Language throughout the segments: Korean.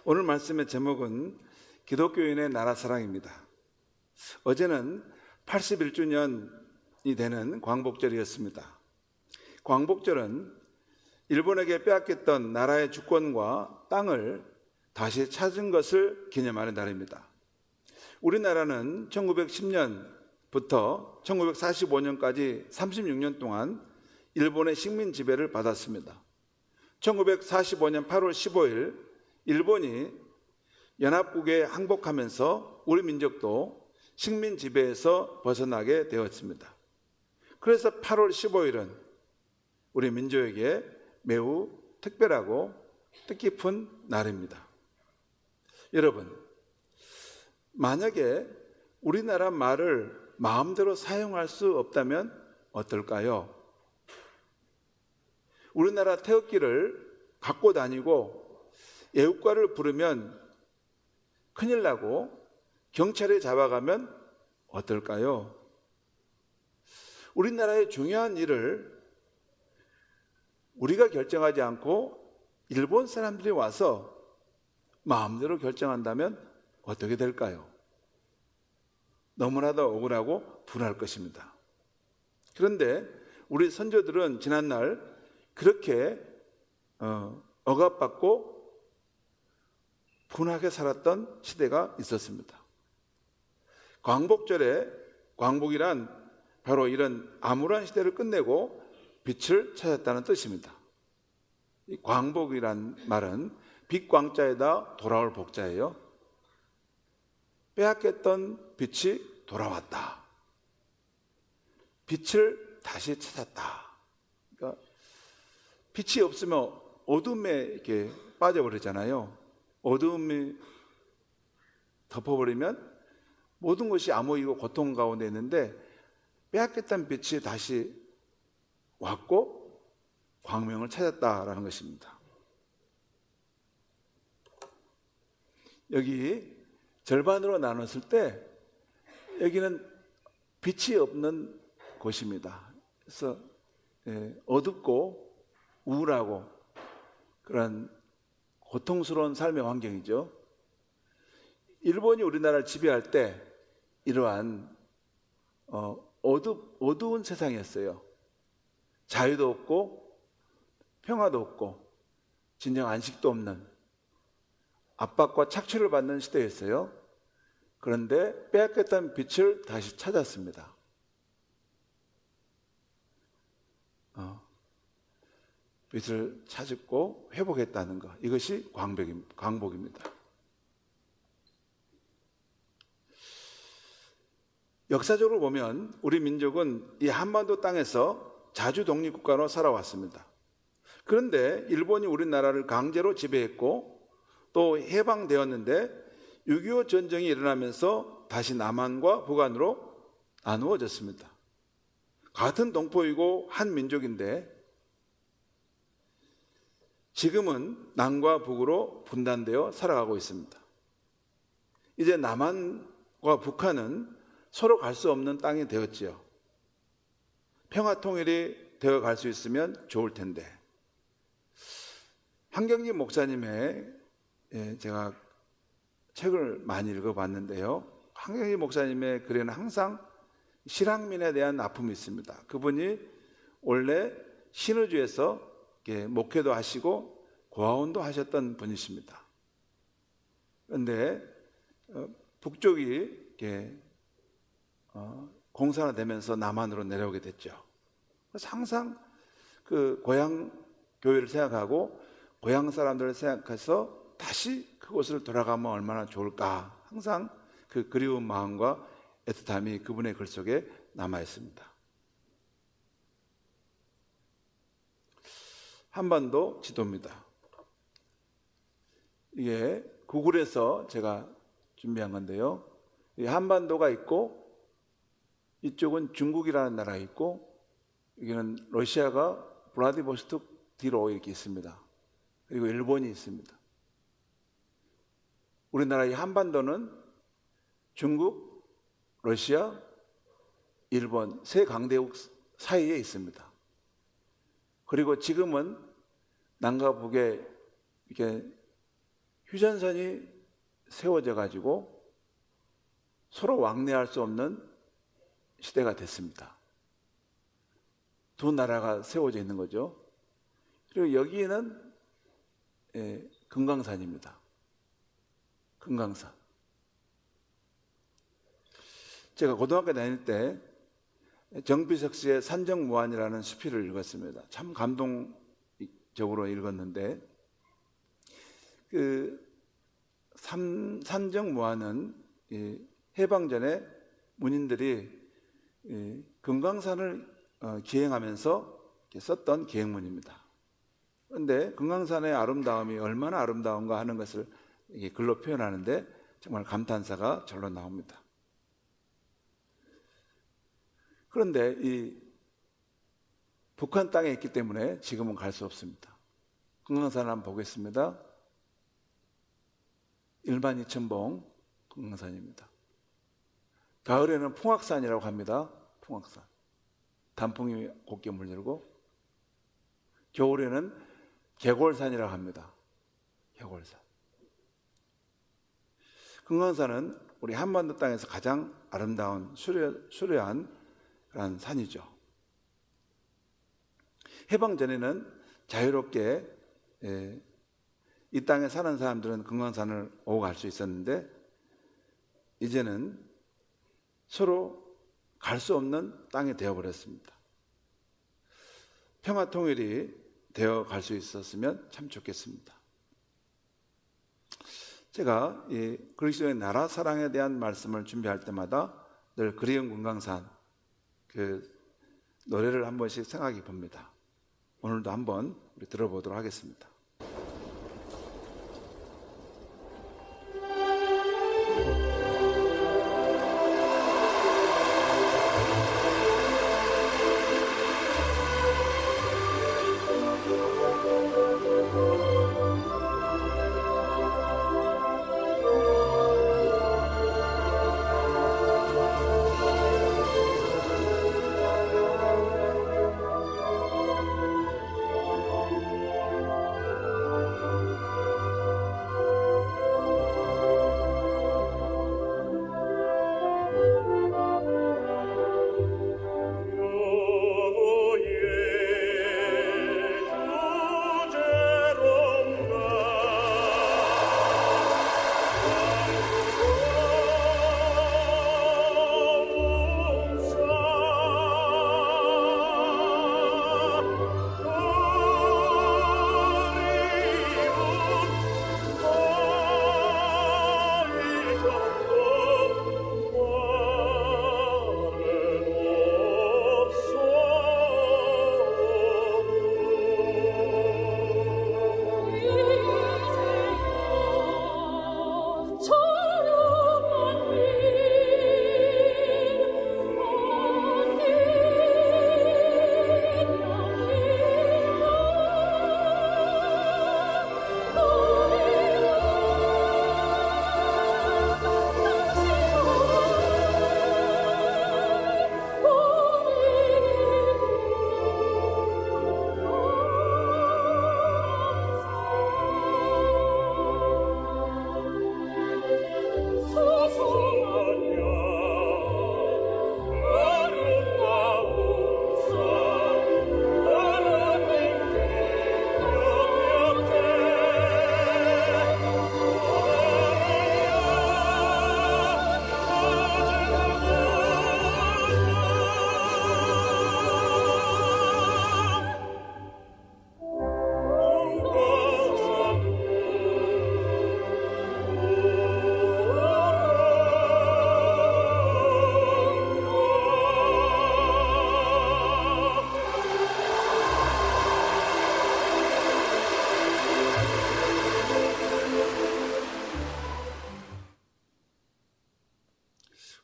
오늘 말씀의 제목은 기독교인의 나라 사랑입니다. 어제는 81주년이 되는 광복절이었습니다. 광복절은 일본에게 빼앗겼던 나라의 주권과 땅을 다시 찾은 것을 기념하는 날입니다. 우리나라는 1910년부터 1945년까지 36년 동안 일본의 식민 지배를 받았습니다. 1945년 8월 15일 일본이 연합국에 항복하면서 우리 민족도 식민 지배에서 벗어나게 되었습니다. 그래서 8월 15일은 우리 민족에게 매우 특별하고 뜻깊은 날입니다. 여러분, 만약에 우리나라 말을 마음대로 사용할 수 없다면 어떨까요? 우리나라 태극기를 갖고 다니고 애국가를 부르면 큰일 나고 경찰에 잡아가면 어떨까요? 우리나라의 중요한 일을 우리가 결정하지 않고 일본 사람들이 와서 마음대로 결정한다면 어떻게 될까요? 너무나도 억울하고 분할 것입니다. 그런데 우리 선조들은 지난날 그렇게 억압받고 분하게 살았던 시대가 있었습니다. 광복절에 광복이란 바로 이런 암울한 시대를 끝내고 빛을 찾았다는 뜻입니다. 이 광복이란 말은 빛광자에다 돌아올 복자예요. 빼앗겼던 빛이 돌아왔다. 빛을 다시 찾았다. 그러니까 빛이 없으면 어둠에 이렇게 빠져버리잖아요. 어둠이 덮어버리면 모든 것이 암흑이고 고통 가운데 있는데 빼앗겼던 빛이 다시 왔고 광명을 찾았다라는 것입니다. 여기 절반으로 나눴을 때 여기는 빛이 없는 곳입니다. 그래서 어둡고 우울하고 그런 고통스러운 삶의 환경이죠. 일본이 우리나라를 지배할 때 이러한 어두운 세상이었어요. 자유도 없고 평화도 없고 진정 안식도 없는 압박과 착취를 받는 시대였어요. 그런데 빼앗겼던 빛을 다시 찾았습니다. 빛을 찾고 회복했다는 것, 이것이 광복입니다. 역사적으로 보면 우리 민족은 이 한반도 땅에서 자주 독립국가로 살아왔습니다. 그런데 일본이 우리나라를 강제로 지배했고 또 해방되었는데 6.25 전쟁이 일어나면서 다시 남한과 북한으로 나누어졌습니다. 같은 동포이고 한 민족인데 지금은 남과 북으로 분단되어 살아가고 있습니다. 이제 남한과 북한은 서로 갈 수 없는 땅이 되었지요. 평화 통일이 되어 갈 수 있으면 좋을 텐데. 한경림 목사님의 제가 책을 많이 읽어봤는데요. 한경림 목사님의 글에는 항상 실향민에 대한 아픔이 있습니다. 그분이 원래 신의주에서 목회도 하시고 고아원도 하셨던 분이십니다. 그런데 북쪽이 공산화되면서 남한으로 내려오게 됐죠. 그래서 항상 그 고향 교회를 생각하고 고향 사람들을 생각해서 다시 그곳을 돌아가면 얼마나 좋을까. 항상 그 그리운 마음과 애틋함이 그분의 글 속에 남아 있습니다. 한반도 지도입니다. 이게 구글에서 제가 준비한 건데요. 이 한반도가 있고 이쪽은 중국이라는 나라가 있고 여기는 러시아가 블라디보스톡 뒤로 이렇게 있습니다. 그리고 일본이 있습니다. 우리나라 이 한반도는 중국, 러시아, 일본 세 강대국 사이에 있습니다. 그리고 지금은 남과 북에 이렇게 휴전선이 세워져 가지고 서로 왕래할 수 없는 시대가 됐습니다. 두 나라가 세워져 있는 거죠. 그리고 여기에는 금강산입니다. 금강산. 제가 고등학교 다닐 때 정비석 씨의 산정무한이라는 수필을 읽었습니다. 참 감동적으로 읽었는데, 그 산정무한은 해방 전에 문인들이 금강산을 기행하면서 썼던 기행문입니다. 그런데 금강산의 아름다움이 얼마나 아름다운가 하는 것을 글로 표현하는데 정말 감탄사가 절로 나옵니다. 그런데 이 북한 땅에 있기 때문에 지금은 갈 수 없습니다. 금강산을 한번 보겠습니다. 12,000봉 금강산입니다. 가을에는 풍악산이라고 합니다. 풍악산. 단풍이 곱게 물들고, 겨울에는 개골산이라고 합니다. 개골산. 금강산은 우리 한반도 땅에서 가장 아름다운 수려한 그런 산이죠. 해방 전에는 자유롭게 이 땅에 사는 사람들은 금강산을 오고 갈 수 있었는데, 이제는 서로 갈 수 없는 땅이 되어버렸습니다. 평화 통일이 되어 갈 수 있었으면 참 좋겠습니다. 제가 이 그리스도의 나라 사랑에 대한 말씀을 준비할 때마다 늘 그리운 금강산 그 노래를 한 번씩 생각해 봅니다. 오늘도 한번 우리 들어보도록 하겠습니다.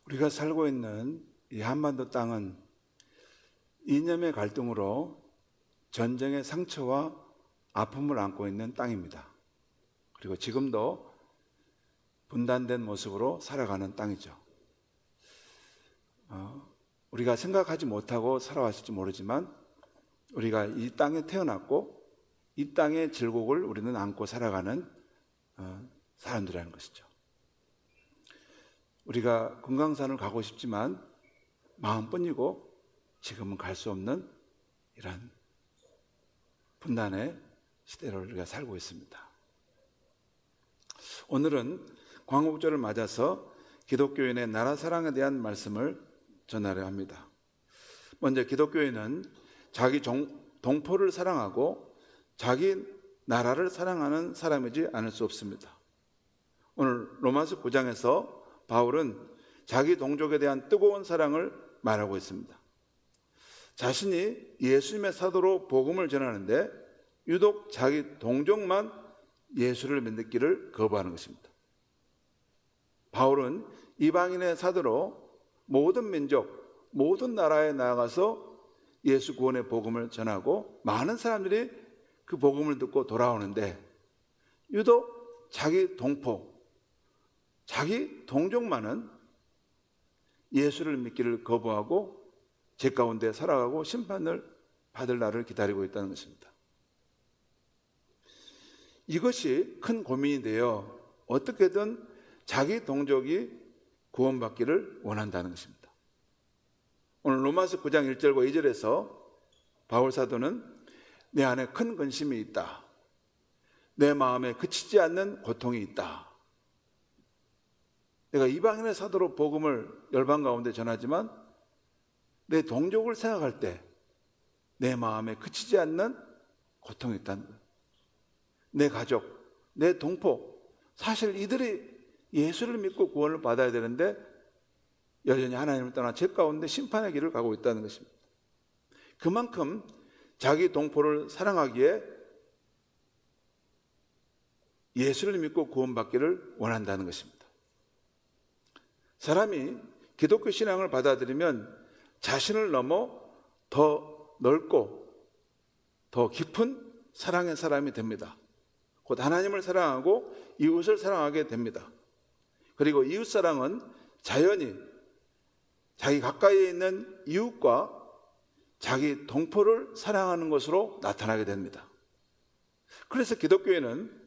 우리가 살고 있는 이 한반도 땅은 이념의 갈등으로 전쟁의 상처와 아픔을 안고 있는 땅입니다. 그리고 지금도 분단된 모습으로 살아가는 땅이죠. 우리가 생각하지 못하고 살아왔을지 모르지만 우리가 이 땅에 태어났고 이 땅의 질곡을 우리는 안고 살아가는 사람들이라는 것이죠. 우리가 금강산을 가고 싶지만 마음뿐이고 지금은 갈 수 없는 이런 분단의 시대를 우리가 살고 있습니다. 오늘은 광복절을 맞아서 기독교인의 나라 사랑에 대한 말씀을 전하려 합니다. 먼저 기독교인은 자기 동포를 사랑하고 자기 나라를 사랑하는 사람이지 않을 수 없습니다. 오늘 로마서 9장에서 바울은 자기 동족에 대한 뜨거운 사랑을 말하고 있습니다. 자신이 예수님의 사도로 복음을 전하는데 유독 자기 동족만 예수를 믿기를 거부하는 것입니다. 바울은 이방인의 사도로 모든 민족, 모든 나라에 나아가서 예수 구원의 복음을 전하고 많은 사람들이 그 복음을 듣고 돌아오는데 유독 자기 동포, 자기 동족만은 예수를 믿기를 거부하고 죄 가운데 살아가고 심판을 받을 날을 기다리고 있다는 것입니다. 이것이 큰 고민이 되어 어떻게든 자기 동족이 구원받기를 원한다는 것입니다. 오늘 로마서 9장 1절과 2절에서 바울 사도는 내 안에 큰 근심이 있다. 내 마음에 그치지 않는 고통이 있다. 내가 이방인의 사도로 복음을 열방 가운데 전하지만 내 동족을 생각할 때 내 마음에 그치지 않는 고통이 있다는 거예요. 내 가족, 내 동포, 사실 이들이 예수를 믿고 구원을 받아야 되는데 여전히 하나님을 떠나 죄 가운데 심판의 길을 가고 있다는 것입니다. 그만큼 자기 동포를 사랑하기에 예수를 믿고 구원받기를 원한다는 것입니다. 사람이 기독교 신앙을 받아들이면 자신을 넘어 더 넓고 더 깊은 사랑의 사람이 됩니다. 곧 하나님을 사랑하고 이웃을 사랑하게 됩니다. 그리고 이웃사랑은 자연히 자기 가까이에 있는 이웃과 자기 동포를 사랑하는 것으로 나타나게 됩니다. 그래서 기독교인은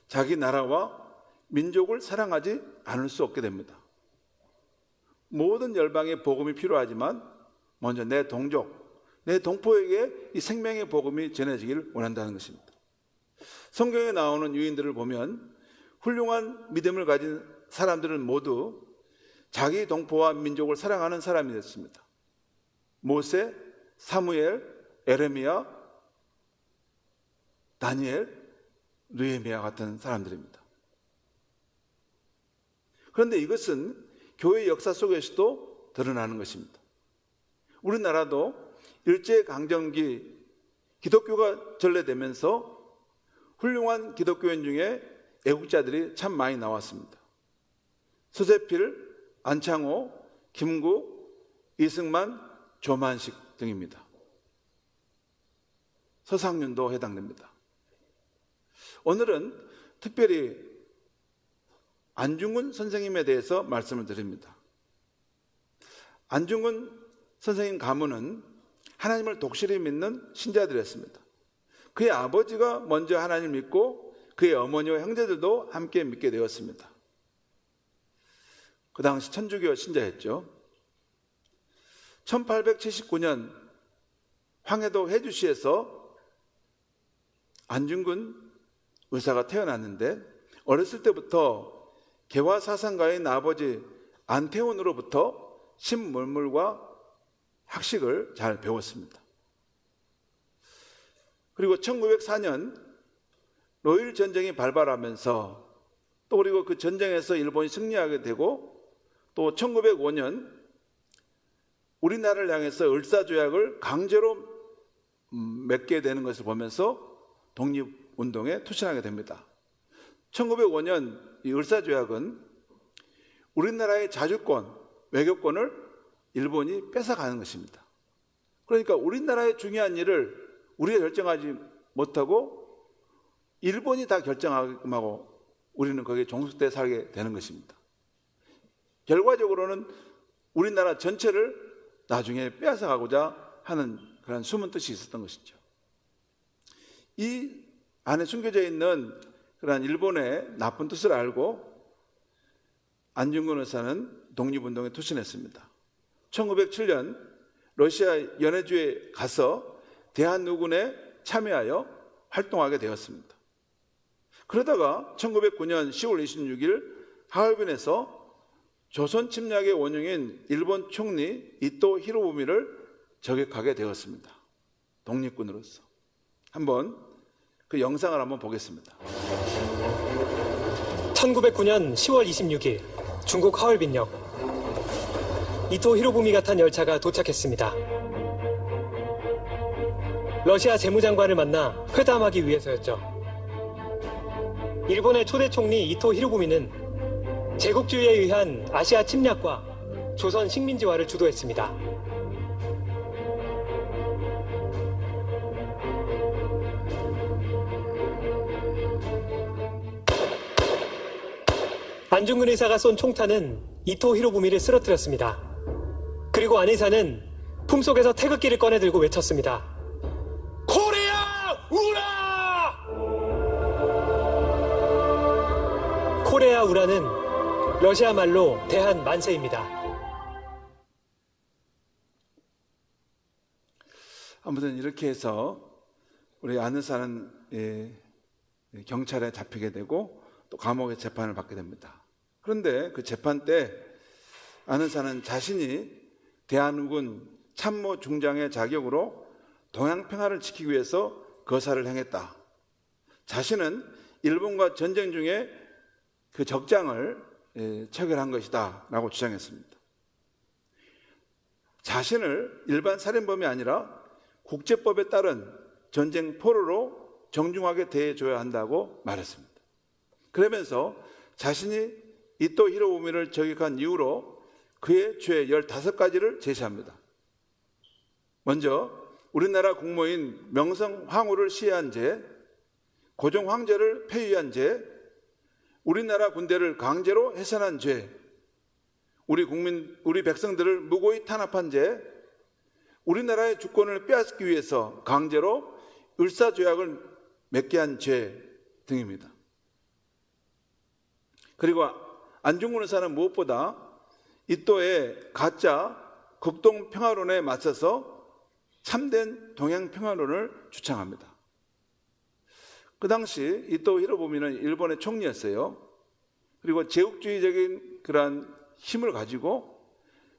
자기 나라와 민족을 사랑하지 않을 수 없게 됩니다. 모든 열방의 복음이 필요하지만 먼저 내 동족, 내 동포에게 이 생명의 복음이 전해지기를 원한다는 것입니다. 성경에 나오는 유인들을 보면 훌륭한 믿음을 가진 사람들은 모두 자기 동포와 민족을 사랑하는 사람이었습니다. 모세, 사무엘, 에레미야, 다니엘, 느헤미야 같은 사람들입니다. 그런데 이것은 교회 역사 속에서도 드러나는 것입니다. 우리나라도 일제강점기 기독교가 전래되면서 훌륭한 기독교인 중에 애국자들이 참 많이 나왔습니다. 서재필, 안창호, 김국, 이승만, 조만식 등입니다. 서상윤도 해당됩니다. 오늘은 특별히 안중근 선생님에 대해서 말씀을 드립니다. 안중근 선생님 가문은 하나님을 독실히 믿는 신자들이었습니다. 그의 아버지가 먼저 하나님을 믿고 그의 어머니와 형제들도 함께 믿게 되었습니다. 그 당시 천주교 신자였죠. 1879년 황해도 해주시에서 안중근 의사가 태어났는데 어렸을 때부터 개화사상가인 아버지 안태원으로부터 신물물과 학식을 잘 배웠습니다. 그리고 1904년 노일 전쟁이 발발하면서 또 그리고 그 전쟁에서 일본이 승리하게 되고 또 1905년 우리나라를 향해서 을사조약을 강제로 맺게 되는 것을 보면서 독립운동에 투신하게 됩니다. 1905년 이 을사조약은 우리나라의 자주권, 외교권을 일본이 뺏어가는 것입니다. 그러니까 우리나라의 중요한 일을 우리가 결정하지 못하고 일본이 다 결정하게끔 하고 우리는 거기에 종속돼 살게 되는 것입니다. 결과적으로는 우리나라 전체를 나중에 빼앗아가고자 하는 그런 숨은 뜻이 있었던 것이죠. 이 안에 숨겨져 있는 그러한 일본의 나쁜 뜻을 알고 안중근 의사는 독립운동에 투신했습니다. 1907년 러시아 연해주에 가서 대한누군에 참여하여 활동하게 되었습니다. 그러다가 1909년 10월 26일 하얼빈에서 조선 침략의 원흉인 일본 총리 이토 히로부미를 저격하게 되었습니다. 독립군으로서. 한번 그 영상을 한번 보겠습니다. 1909년 10월 26일 중국 하얼빈역 이토 히로부미가 탄 열차가 도착했습니다. 러시아 재무장관을 만나 회담하기 위해서였죠. 일본의 초대 총리 이토 히로부미는 제국주의에 의한 아시아 침략과 조선 식민지화를 주도했습니다. 안중근 의사가 쏜 총탄은 이토 히로부미를 쓰러뜨렸습니다. 그리고 안 의사는 품속에서 태극기를 꺼내들고 외쳤습니다. 코리아 우라! 코리아 우라는 러시아 말로 대한 만세입니다. 아무튼 이렇게 해서 우리 안 의사는 경찰에 잡히게 되고 또 감옥에 재판을 받게 됩니다. 그런데 그 재판 때 안 의사는 자신이 대한민군 참모 중장의 자격으로 동양평화를 지키기 위해서 거사를 행했다. 자신은 일본과 전쟁 중에 그 적장을 처결한 것이다 라고 주장했습니다. 자신을 일반 살인범이 아니라 국제법에 따른 전쟁 포로로 정중하게 대해줘야 한다고 말했습니다. 그러면서 자신이 이토 히로부미를 저격한 이유로 그의 죄 15가지를 제시합니다. 먼저 우리나라 국모인 명성 황후를 시해한 죄, 고종 황제를 폐위한 죄, 우리나라 군대를 강제로 해산한 죄, 우리 백성들을 무고히 탄압한 죄, 우리나라의 주권을 빼앗기 위해서 강제로 을사조약을 맺게 한 죄 등입니다. 그리고 안중근 의사는 무엇보다 이토의 가짜 극동평화론에 맞서서 참된 동양평화론을 주창합니다. 그 당시 이토 히로부미는 일본의 총리였어요. 그리고 제국주의적인 그러한 힘을 가지고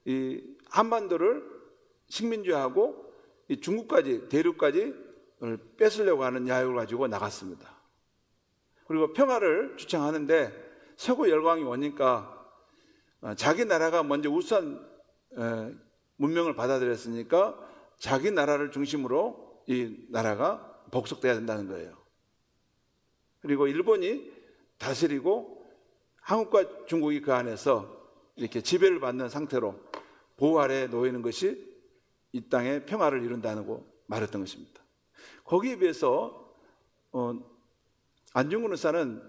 이 한반도를 식민지화하고 이 중국까지 대륙까지 뺏으려고 하는 야욕을 가지고 나갔습니다. 그리고 평화를 주창하는데 서구 열강이 오니까 자기 나라가 먼저 우수한 문명을 받아들였으니까 자기 나라를 중심으로 이 나라가 복속돼야 된다는 거예요. 그리고 일본이 다스리고 한국과 중국이 그 안에서 이렇게 지배를 받는 상태로 보호 아래에 놓이는 것이 이 땅의 평화를 이룬다고 말했던 것입니다. 거기에 비해서 안중근 의사는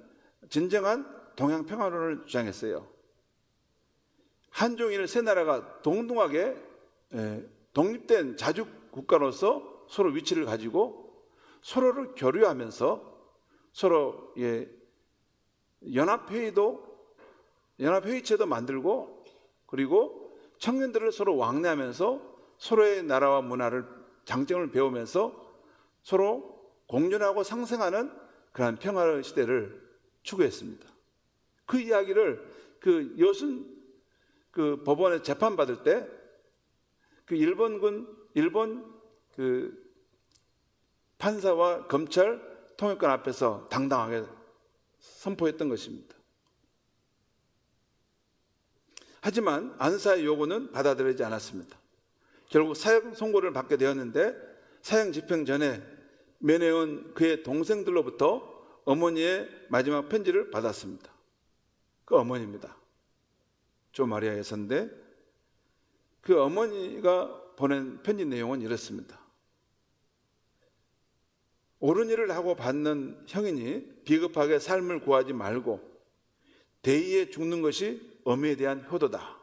진정한 동양평화론을 주장했어요. 한중일 세 나라가 동등하게 독립된 자주 국가로서 서로 위치를 가지고 서로를 교류하면서 서로 연합회의체도 만들고 그리고 청년들을 서로 왕래하면서 서로의 나라와 문화를 장점을 배우면서 서로 공존하고 상생하는 그러한 평화의 시대를 추구했습니다. 그 이야기를 그 여순 그 법원에 재판받을 때 그 일본 그 판사와 검찰 통역관 앞에서 당당하게 선포했던 것입니다. 하지만 안 의사의 요구는 받아들이지 않았습니다. 결국 사형 선고를 받게 되었는데 사형 집행 전에 면회온 그의 동생들로부터 어머니의 마지막 편지를 받았습니다. 그 어머니입니다. 조 마리아 여사인데 그 어머니가 보낸 편지 내용은 이렇습니다. 옳은 일을 하고 받는 형이니 비겁하게 삶을 구하지 말고 대의에 죽는 것이 어미에 대한 효도다.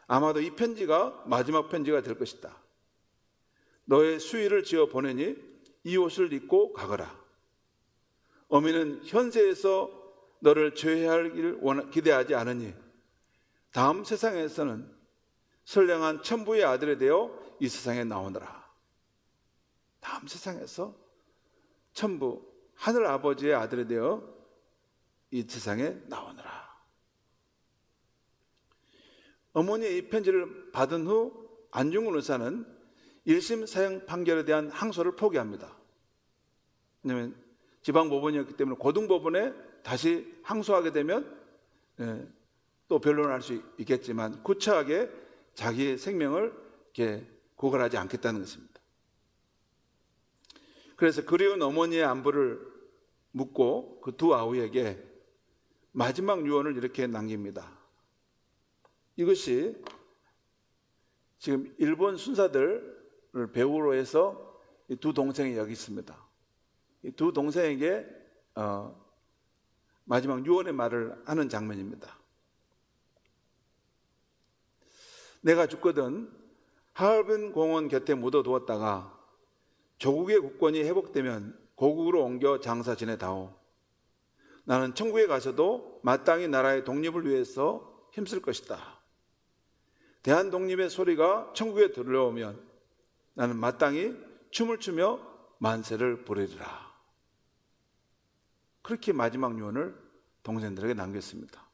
아마도 이 편지가 마지막 편지가 될 것이다. 너의 수의를 지어 보내니 이 옷을 입고 가거라. 어미는 현세에서 너를 죄하길 기대하지 않으니 다음 세상에서는 선량한 천부의 아들이 되어 이 세상에 나오너라. 다음 세상에서 천부 하늘 아버지의 아들이 되어 이 세상에 나오너라. 어머니의 이 편지를 받은 후 안중근 의사는 1심 사형 판결에 대한 항소를 포기합니다. 왜냐하면 지방법원이었기 때문에 고등법원에 다시 항소하게 되면 또 변론을 할 수 있겠지만 구차하게 자기의 생명을 이렇게 고갈하지 않겠다는 것입니다. 그래서 그리운 어머니의 안부를 묻고 그 두 아우에게 마지막 유언을 이렇게 남깁니다. 이것이 지금 일본 순사들을 배우로 해서 이 두 동생이 여기 있습니다. 이 두 동생에게 마지막 유언의 말을 하는 장면입니다. 내가 죽거든 하얼빈 공원 곁에 묻어두었다가 조국의 국권이 회복되면 고국으로 옮겨 장사 지내다오. 나는 천국에 가서도 마땅히 나라의 독립을 위해서 힘쓸 것이다. 대한독립의 소리가 천국에 들려오면 나는 마땅히 춤을 추며 만세를 부르리라. 그렇게 마지막 유언을 동생들에게 남겼습니다.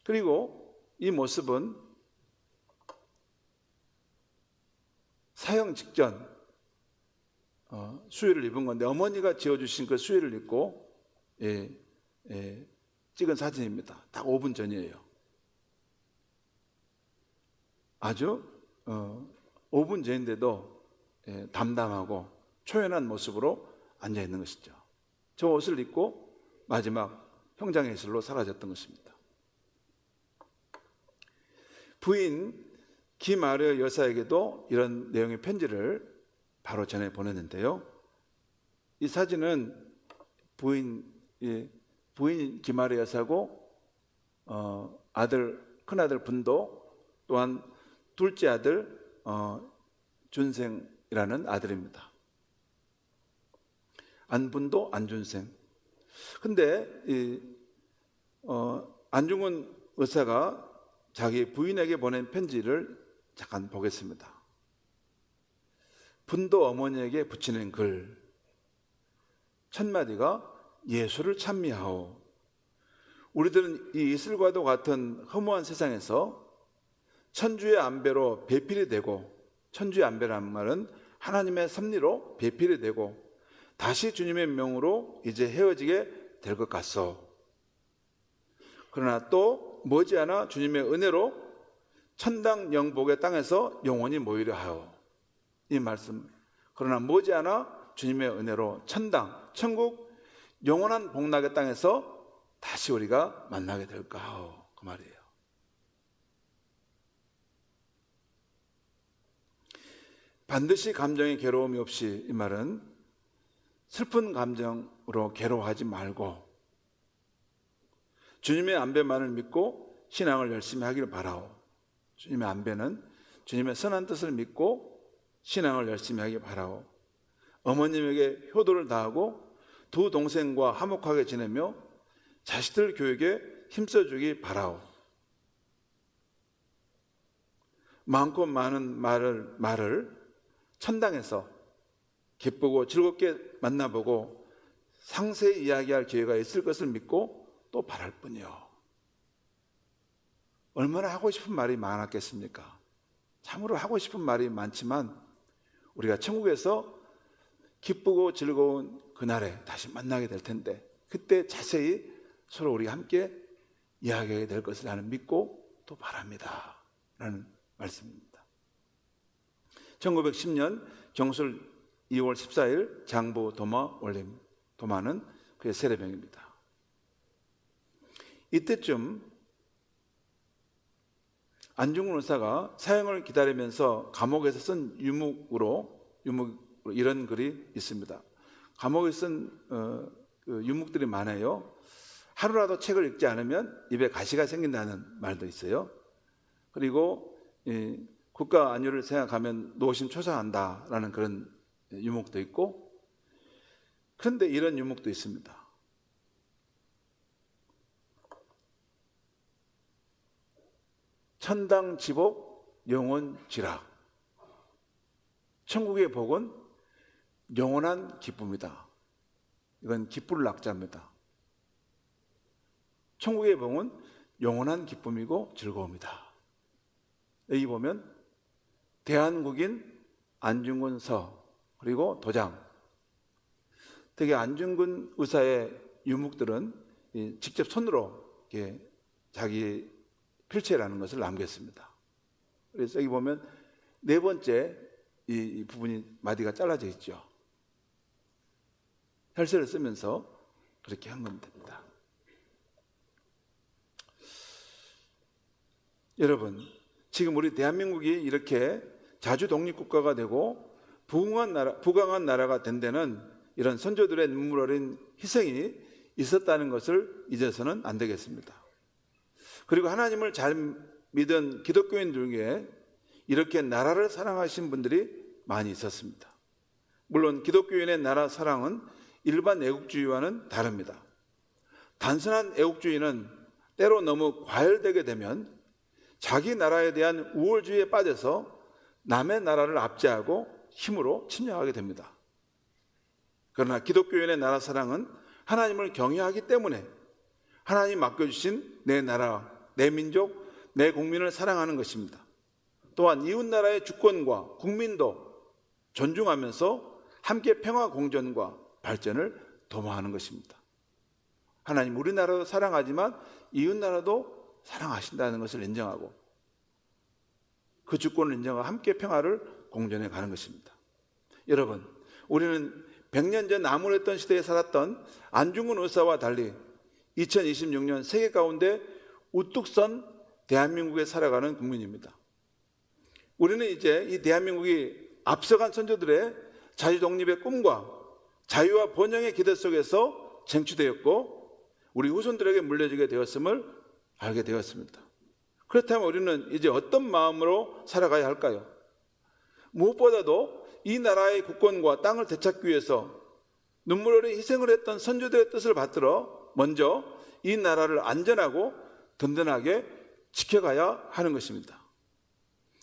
그리고 이 모습은 사형 직전 수의를 입은 건데 어머니가 지어주신 그 수의를 입고 찍은 사진입니다. 딱 5분 전이에요. 아주 5분 전인데도 담담하고 초연한 모습으로 앉아있는 것이죠. 저 옷을 입고 마지막 형장예술로 사라졌던 것입니다. 부인 김아려 여사에게도 이런 내용의 편지를 바로 전해 보냈는데요. 이 사진은 부인 김아려 여사고 큰아들 분도 또한 둘째 아들 준생이라는 아들입니다. 안분도 안준생. 근데 안중근 의사가 자기 부인에게 보낸 편지를 잠깐 보겠습니다. 분도 어머니에게 붙이는 글 첫 마디가 예수를 찬미하오. 우리들은 이 이슬과도 같은 허무한 세상에서 천주의 안배로 배필이 되고, 천주의 안배라는 말은 하나님의 섭리로 배필이 되고 다시 주님의 명으로 이제 헤어지게 될 것 같소. 그러나 또 머지않아 주님의 은혜로 천당 영복의 땅에서 영원히 모이려 하오. 이 말씀. 그러나 머지않아 주님의 은혜로 천국, 영원한 복락의 땅에서 다시 우리가 만나게 될까 하오. 그 말이에요. 반드시 감정의 괴로움이 없이, 이 말은 슬픈 감정으로 괴로워하지 말고 주님의 안배만을 믿고 신앙을 열심히 하기를 바라오. 주님의 안배는 주님의 선한 뜻을 믿고 신앙을 열심히 하기 바라오. 어머님에게 효도를 다하고 두 동생과 화목하게 지내며 자식들 교육에 힘써주기 바라오. 많고 많은 말을 천당에서 기쁘고 즐겁게 만나보고 상세히 이야기할 기회가 있을 것을 믿고 또 바랄 뿐이요. 얼마나 하고 싶은 말이 많았겠습니까? 참으로 하고 싶은 말이 많지만 우리가 천국에서 기쁘고 즐거운 그날에 다시 만나게 될 텐데 그때 자세히 서로 우리가 함께 이야기하게 될 것을 나는 믿고 또 바랍니다 라는 말씀입니다. 1910년 정술 2월 14일 장부 도마 올림. 도마는 그의 세례명입니다. 이때쯤 안중근 의사가 사형을 기다리면서 감옥에서 쓴 유묵으로 이런 글이 있습니다. 감옥에 쓴 유묵들이 많아요. 하루라도 책을 읽지 않으면 입에 가시가 생긴다는 말도 있어요. 그리고 국가 안위를 생각하면 노심초사한다라는 그런 유목도 있고, 그런데 이런 유목도 있습니다. 천당 지복 영원지라. 천국의 복은 영원한 기쁨이다. 이건 기쁠 낙자입니다. 천국의 복은 영원한 기쁨이고 즐거움이다. 여기 보면 대한국인 안중근 서 그리고 도장. 특히 안중근 의사의 유묵들은 직접 손으로 이렇게 자기 필체라는 것을 남겼습니다. 그래서 여기 보면 네 번째 이 부분이 마디가 잘라져 있죠. 혈세를 쓰면서 그렇게 한 겁니다. 여러분, 지금 우리 대한민국이 이렇게 자주 독립국가가 되고 부강한 나라가 된 데는 이런 선조들의 눈물 어린 희생이 있었다는 것을 잊어서는 안 되겠습니다. 그리고 하나님을 잘 믿은 기독교인 중에 이렇게 나라를 사랑하신 분들이 많이 있었습니다. 물론 기독교인의 나라 사랑은 일반 애국주의와는 다릅니다. 단순한 애국주의는 때로 너무 과열되게 되면 자기 나라에 대한 우월주의에 빠져서 남의 나라를 압제하고 힘으로 침략하게 됩니다. 그러나 기독교인의 나라 사랑은 하나님을 경외하기 때문에 하나님 맡겨주신 내 나라, 내 민족, 내 국민을 사랑하는 것입니다. 또한 이웃 나라의 주권과 국민도 존중하면서 함께 평화 공존과 발전을 도모하는 것입니다. 하나님 우리나라도 사랑하지만 이웃 나라도 사랑하신다는 것을 인정하고 그 주권을 인정하고 함께 평화를 공존해 가는 것입니다. 여러분, 우리는 100년 전 암울했던 시대에 살았던 안중근 의사와 달리 2026년 세계 가운데 우뚝 선 대한민국에 살아가는 국민입니다. 우리는 이제 이 대한민국이 앞서간 선조들의 자유독립의 꿈과 자유와 번영의 기대 속에서 쟁취되었고 우리 후손들에게 물려지게 되었음을 알게 되었습니다. 그렇다면 우리는 이제 어떤 마음으로 살아가야 할까요? 무엇보다도 이 나라의 국권과 땅을 되찾기 위해서 눈물 어린 희생을 했던 선조들의 뜻을 받들어 먼저 이 나라를 안전하고 든든하게 지켜가야 하는 것입니다.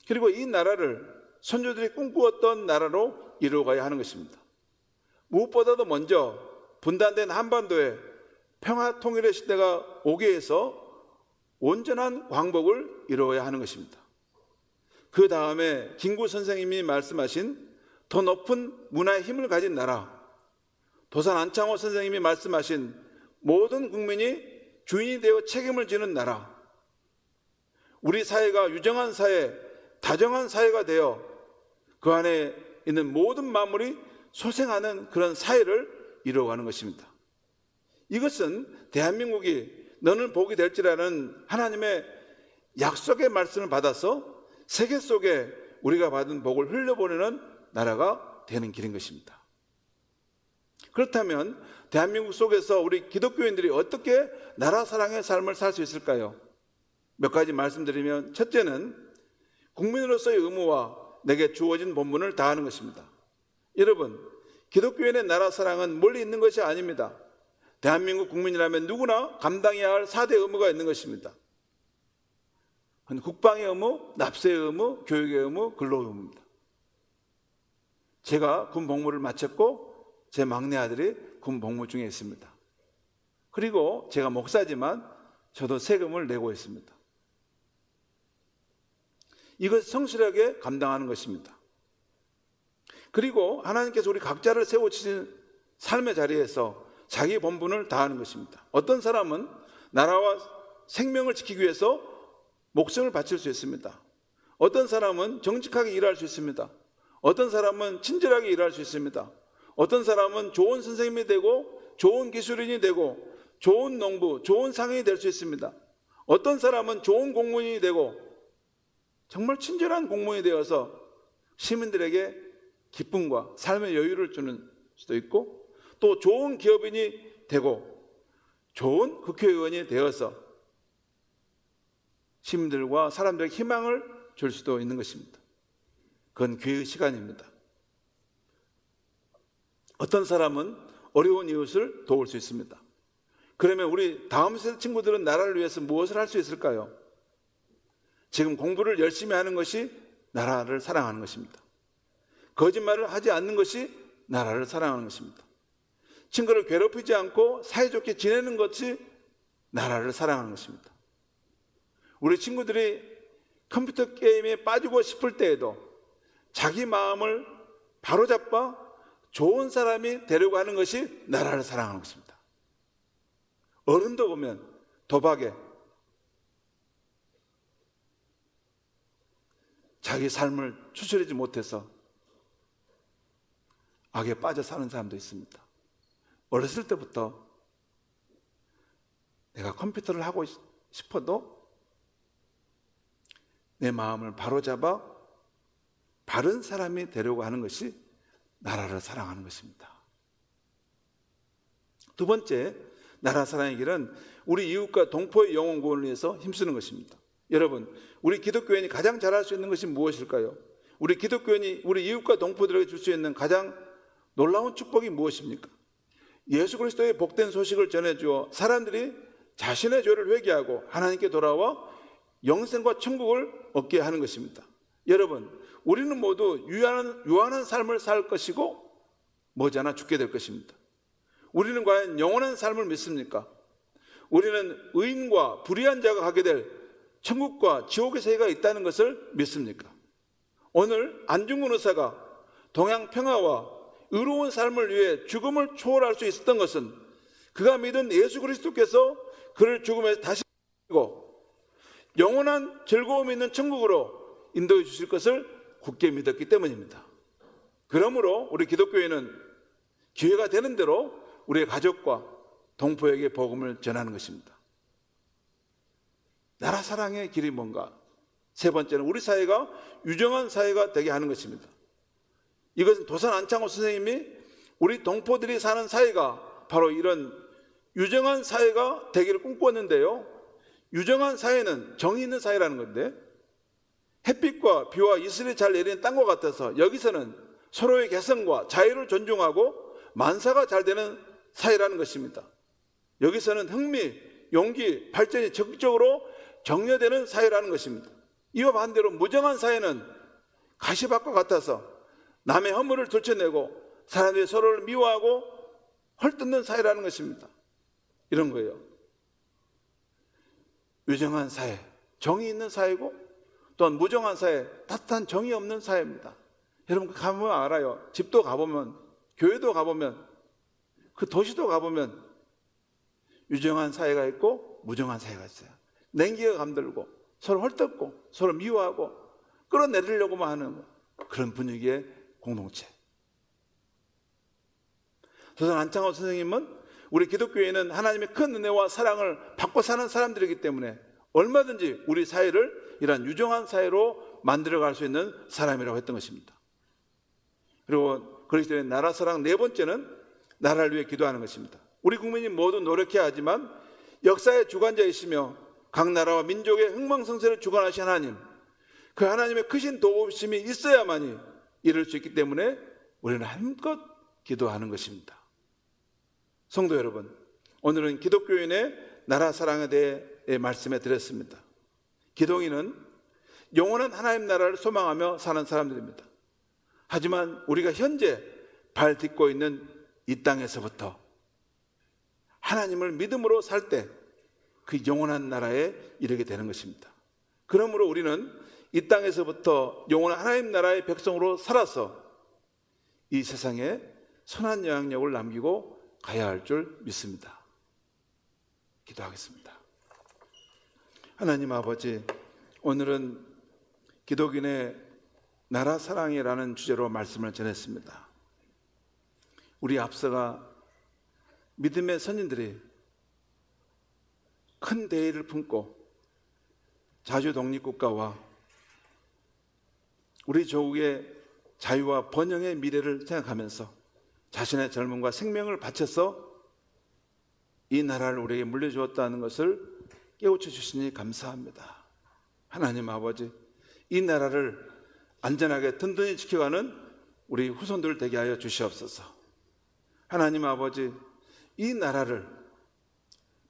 그리고 이 나라를 선조들이 꿈꾸었던 나라로 이루어가야 하는 것입니다. 무엇보다도 먼저 분단된 한반도에 평화 통일의 시대가 오게 해서 온전한 광복을 이루어야 하는 것입니다. 그 다음에 김구 선생님이 말씀하신 더 높은 문화의 힘을 가진 나라, 도산 안창호 선생님이 말씀하신 모든 국민이 주인이 되어 책임을 지는 나라, 우리 사회가 유정한 사회, 다정한 사회가 되어 그 안에 있는 모든 만물이 소생하는 그런 사회를 이루어가는 것입니다. 이것은 대한민국이 너는 복이 될지라는 하나님의 약속의 말씀을 받아서 세계 속에 우리가 받은 복을 흘려보내는 나라가 되는 길인 것입니다. 그렇다면 대한민국 속에서 우리 기독교인들이 어떻게 나라 사랑의 삶을 살 수 있을까요? 몇 가지 말씀드리면, 첫째는 국민으로서의 의무와 내게 주어진 본분을 다하는 것입니다. 여러분, 기독교인의 나라 사랑은 멀리 있는 것이 아닙니다. 대한민국 국민이라면 누구나 감당해야 할 4대 의무가 있는 것입니다. 국방의 의무, 납세의 의무, 교육의 의무, 근로의 의무입니다. 제가 군 복무를 마쳤고 제 막내 아들이 군 복무 중에 있습니다. 그리고 제가 목사지만 저도 세금을 내고 있습니다. 이것을 성실하게 감당하는 것입니다. 그리고 하나님께서 우리 각자를 세워주신 삶의 자리에서 자기 본분을 다하는 것입니다. 어떤 사람은 나라와 생명을 지키기 위해서 목숨을 바칠 수 있습니다. 어떤 사람은 정직하게 일할 수 있습니다. 어떤 사람은 친절하게 일할 수 있습니다. 어떤 사람은 좋은 선생님이 되고 좋은 기술인이 되고 좋은 농부, 좋은 상인이 될 수 있습니다. 어떤 사람은 좋은 공무원이 되고 정말 친절한 공무원이 되어서 시민들에게 기쁨과 삶의 여유를 주는 수도 있고, 또 좋은 기업인이 되고 좋은 국회의원이 되어서 시민들과 사람들에게 희망을 줄 수도 있는 것입니다. 그건 교회의 시간입니다. 어떤 사람은 어려운 이웃을 도울 수 있습니다. 그러면 우리 다음 세대 친구들은 나라를 위해서 무엇을 할 수 있을까요? 지금 공부를 열심히 하는 것이 나라를 사랑하는 것입니다. 거짓말을 하지 않는 것이 나라를 사랑하는 것입니다. 친구를 괴롭히지 않고 사이좋게 지내는 것이 나라를 사랑하는 것입니다. 우리 친구들이 컴퓨터 게임에 빠지고 싶을 때에도 자기 마음을 바로잡아 좋은 사람이 되려고 하는 것이 나라를 사랑하는 것입니다. 어른도 보면 도박에 자기 삶을 추스르지 못해서 악에 빠져 사는 사람도 있습니다. 어렸을 때부터 내가 컴퓨터를 하고 싶어도 내 마음을 바로잡아 바른 사람이 되려고 하는 것이 나라를 사랑하는 것입니다. 두 번째, 나라 사랑의 길은 우리 이웃과 동포의 영혼 구원을 위해서 힘쓰는 것입니다. 여러분, 우리 기독교인이 가장 잘할 수 있는 것이 무엇일까요? 우리 기독교인이 우리 이웃과 동포들에게 줄 수 있는 가장 놀라운 축복이 무엇입니까? 예수 그리스도의 복된 소식을 전해주어 사람들이 자신의 죄를 회개하고 하나님께 돌아와 영생과 천국을 얻게 하는 것입니다. 여러분, 우리는 모두 유한한 삶을 살 것이고 머지않아 죽게 될 것입니다. 우리는 과연 영원한 삶을 믿습니까? 우리는 의인과 불의한 자가 가게 될 천국과 지옥의 세계가 있다는 것을 믿습니까? 오늘 안중근 의사가 동양 평화와 의로운 삶을 위해 죽음을 초월할 수 있었던 것은 그가 믿은 예수 그리스도께서 그를 죽음에서 다시 살리고 영원한 즐거움이 있는 천국으로 인도해 주실 것을 굳게 믿었기 때문입니다. 그러므로 우리 기독교인은 기회가 되는 대로 우리의 가족과 동포에게 복음을 전하는 것입니다. 나라 사랑의 길이 뭔가? 세 번째는 우리 사회가 유정한 사회가 되게 하는 것입니다. 이것은 도산 안창호 선생님이 우리 동포들이 사는 사회가 바로 이런 유정한 사회가 되기를 꿈꿨는데요. 유정한 사회는 정의 있는 사회라는 건데 햇빛과 비와 이슬이 잘 내리는 땅과 같아서 여기서는 서로의 개성과 자유를 존중하고 만사가 잘 되는 사회라는 것입니다. 여기서는 흥미, 용기, 발전이 적극적으로 격려되는 사회라는 것입니다. 이와 반대로 무정한 사회는 가시밭과 같아서 남의 허물을 들춰내고 사람들이 서로를 미워하고 헐뜯는 사회라는 것입니다. 이런 거예요. 유정한 사회, 정의 있는 사회고 또한 무정한 사회, 따뜻한 정의 없는 사회입니다. 여러분 가보면 알아요. 집도 가보면, 교회도 가보면, 그 도시도 가보면 유정한 사회가 있고 무정한 사회가 있어요. 냉기가 감들고 서로 헐뜯고 서로 미워하고 끌어내리려고만 하는 그런 분위기의 공동체. 도산 안창호 선생님은 우리 기독교인은 하나님의 큰 은혜와 사랑을 받고 사는 사람들이기 때문에 얼마든지 우리 사회를 이러한 유정한 사회로 만들어갈 수 있는 사람이라고 했던 것입니다. 그리고 그리스도의 나라 사랑 네 번째는 나라를 위해 기도하는 것입니다. 우리 국민이 모두 노력해야 하지만 역사의 주관자이시며 각 나라와 민족의 흥망성쇠를 주관하신 하나님, 그 하나님의 크신 도우심이 있어야만이 이룰 수 있기 때문에 우리는 한껏 기도하는 것입니다. 성도 여러분, 오늘은 기독교인의 나라 사랑에 대해 말씀해 드렸습니다. 기독인은 영원한 하나님 나라를 소망하며 사는 사람들입니다. 하지만 우리가 현재 발 딛고 있는 이 땅에서부터 하나님을 믿음으로 살 때 그 영원한 나라에 이르게 되는 것입니다. 그러므로 우리는 이 땅에서부터 영원한 하나님 나라의 백성으로 살아서 이 세상에 선한 영향력을 남기고 가야 할 줄 믿습니다. 기도하겠습니다. 하나님 아버지, 오늘은 기독인의 나라 사랑이라는 주제로 말씀을 전했습니다. 우리 앞서가 믿음의 선인들이 큰 대의를 품고 자주 독립국가와 우리 조국의 자유와 번영의 미래를 생각하면서 자신의 젊음과 생명을 바쳐서 이 나라를 우리에게 물려주었다는 것을 깨우쳐 주시니 감사합니다. 하나님 아버지, 이 나라를 안전하게 든든히 지켜가는 우리 후손들 되게 하여 주시옵소서. 하나님 아버지, 이 나라를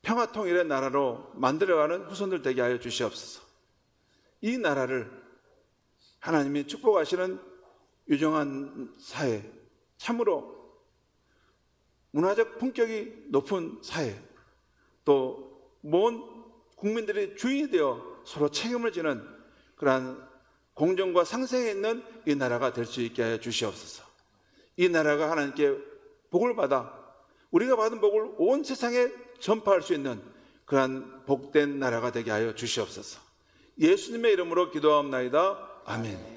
평화통일의 나라로 만들어가는 후손들 되게 하여 주시옵소서. 이 나라를 하나님이 축복하시는 유정한 사회, 참으로 문화적 품격이 높은 사회, 또 모든 국민들이 주인이 되어 서로 책임을 지는 그러한 공정과 상생에 있는 이 나라가 될 수 있게 하여 주시옵소서. 이 나라가 하나님께 복을 받아 우리가 받은 복을 온 세상에 전파할 수 있는 그러한 복된 나라가 되게 하여 주시옵소서. 예수님의 이름으로 기도하옵나이다. 아멘.